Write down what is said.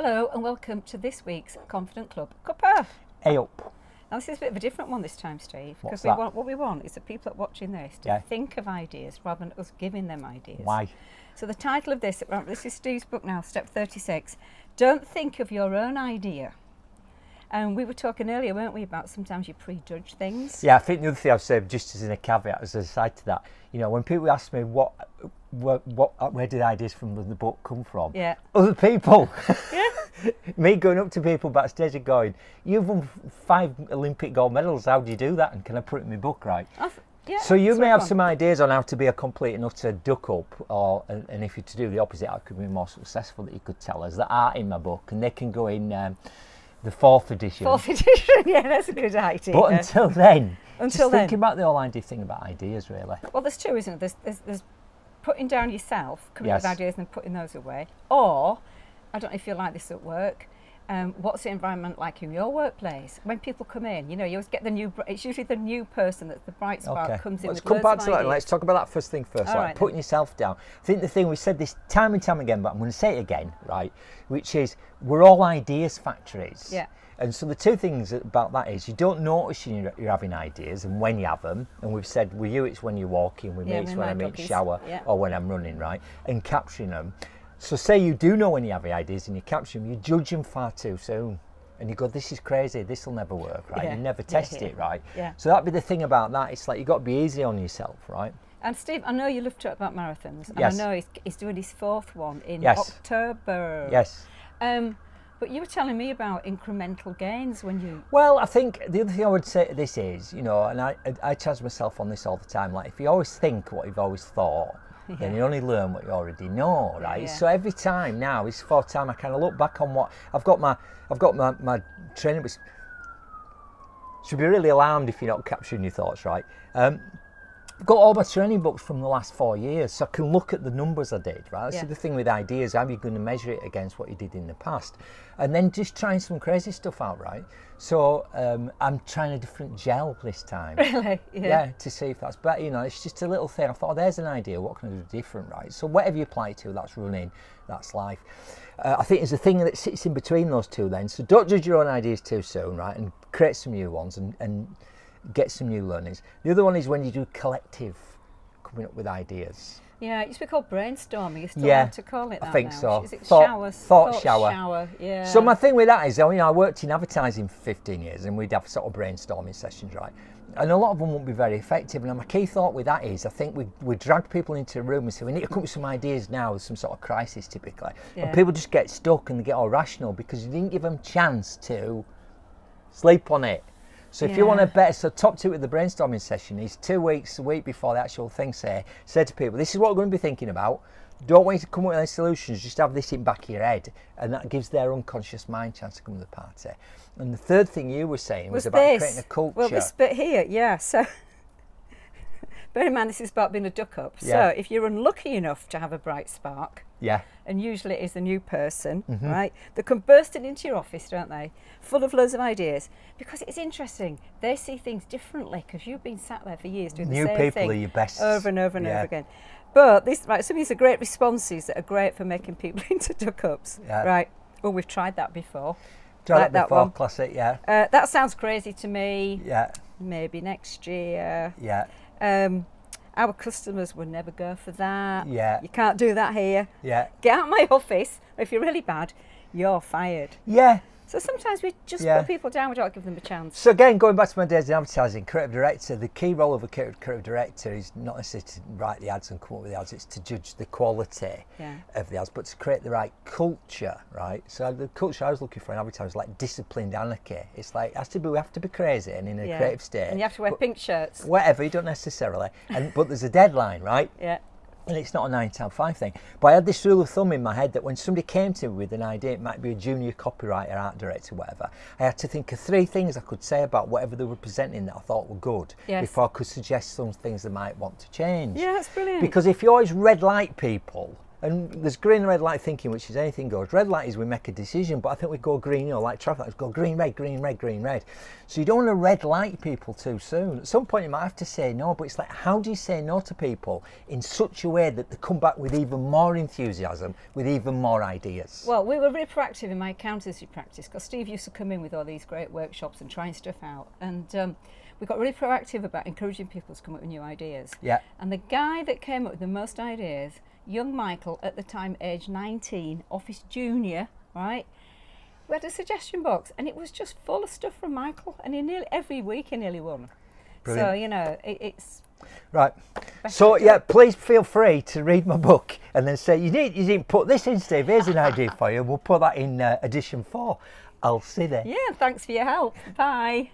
Hello and welcome to this week's Confident Club Cuppa. Hey up. Now this is a bit of a different one this time, Steve, because What's that? what we want is the people that are watching this to think of ideas rather than us giving them ideas. Why? So the title of this is Steve's book now, step 36, Don't Think of Your Own Idea. And we were talking earlier, weren't we, about sometimes you prejudge things? Yeah, I think the other thing I've said, just as in a caveat, as a side to that, you know, when people ask me where did ideas from the book come from? Yeah. Other people. Yeah. Me going up to people backstage and going, you've won 5 Olympic gold medals, how do you do that? And can I put it in my book, right? Yeah, so you may have some ideas on how to be a complete and utter duck up, and if you're to do the opposite, how could be more successful, that you could tell us, that are in my book, and they can go in the 4th edition. 4th edition, yeah, that's a good idea. But until then, just thinking about the whole idea thing about ideas, really. Well, there's two, isn't it? There's putting down yourself, coming up with Yes. ideas and putting those away. Or, I don't know if you like this at work, what's the environment like in your workplace? When people come in, you know, you always get the new, it's usually the new person that's the bright spark comes in Let's with come loads back of to that. ideas. Let's talk about that first thing first, All like right, putting yourself down. I think the thing, we said this time and time again, but I'm going to say it again, right, which is we're all ideas factories. Yeah. And so the two things about that is you don't notice you're having ideas and when you have them, and we've said with you it's when you're walking, with me it's when I'm in the shower or when I'm running, right, and capturing them. So say you do know when you have ideas and you capture them, you judge them far too soon. And you go, this is crazy, this will never work, right? Yeah. You never test it, right? Yeah. So that'd be the thing about that. It's like you've got to be easy on yourself, right? And Steve, I know you love to talk about marathons, and Yes. I know he's doing his 4th one in Yes. October. Yes. But you were telling me about incremental gains when you... Well, I think the other thing I would say to this is, you know, and I challenge myself on this all the time, like if you always think what you've always thought, then you only learn what you already know, right? Yeah. So every time now, it's the 4th time I kind of look back on what I've got my training, which should be really alarmed if you're not capturing your thoughts, right? I've got all my training books from the last 4 years, so I can look at the numbers I did, right? That's the thing with ideas, how are you going to measure it against what you did in the past? And then just trying some crazy stuff out, right? So I'm trying a different gel this time. Really? Yeah, to see if that's better. You know, it's just a little thing. I thought, oh, there's an idea, what can I do different, right? So whatever you apply to, that's running, that's life. I think there's a thing that sits in between those two then. So don't judge your own ideas too soon, right? And create some new ones and get some new learnings. The other one is when you do collective coming up with ideas. Yeah, it used to be called brainstorming. You still want to call it that I think now. so. Is it Thought shower. Yeah. So my thing with that is, I worked in advertising for 15 years and we'd have sort of brainstorming sessions, right? And a lot of them won't be very effective. And my key thought with that is, I think we drag people into a room and say, we need to come up with some ideas now. There's some sort of crisis typically. Yeah. And people just get stuck and they get all rational because you didn't give them chance to sleep on it. So if you want to better, so top tip with the brainstorming session is 2 weeks, a week before the actual thing, say to people, this is what we're going to be thinking about. Don't wait to come up with any solutions, just have this in the back of your head. And that gives their unconscious mind a chance to come to the party. And the third thing you were saying was about creating a culture. Well, this bit here, yeah. So bear in mind, this is about being a duck up. Yeah. So if you're unlucky enough to have a bright spark, and usually it is the new person, right? They come bursting into your office, don't they? Full of loads of ideas. Because it's interesting. They see things differently because you've been sat there for years doing the same thing. New people are your best. Over and over and over again. But some of these are great responses that are great for making people into duck ups. Yeah. Right. Oh, we've tried that before. Tried that before, classic, yeah. That sounds crazy to me. Yeah. Maybe next year. Yeah. Our customers would never go for that. Yeah. You can't do that here. Yeah. Get out of my office. If you're really bad, you're fired. Yeah. So sometimes we just put people down, we don't give them a chance. So again, going back to my days in advertising, creative director, the key role of a creative director is not necessarily to write the ads and come up with the ads, it's to judge the quality of the ads, but to create the right culture, right? So the culture I was looking for in advertising was like disciplined anarchy. It's like, we have to be crazy and in a creative state. And you have to wear pink shirts. Whatever, you don't necessarily. But there's a deadline, right? Yeah. And it's not a 9 to 5 thing. But I had this rule of thumb in my head that when somebody came to me with an idea, it might be a junior copywriter, art director, whatever, I had to think of 3 things I could say about whatever they were presenting that I thought were good before I could suggest some things they might want to change. Yeah, that's brilliant. Because if you always red light people, And there's green and red light thinking, which is anything goes. Red light is we make a decision, but I think we go green, you know, like traffic lights, go green, red, green, red, green, red. So you don't want to red light people too soon. At some point you might have to say no, but it's like, how do you say no to people in such a way that they come back with even more enthusiasm, with even more ideas? Well, we were really proactive in my accountancy practice, because Steve used to come in with all these great workshops and trying stuff out. And we got really proactive about encouraging people to come up with new ideas. Yeah. And the guy that came up with the most ideas, young Michael, at the time aged 19, office junior, right? We had a suggestion box and it was just full of stuff from Michael, and every week he nearly won. Brilliant. So, you know, it's... Right. So, yeah, please feel free to read my book and then say, you didn't put this in, Steve, here's an idea for you. We'll put that in edition 4. I'll see you there. Yeah, thanks for your help. Bye.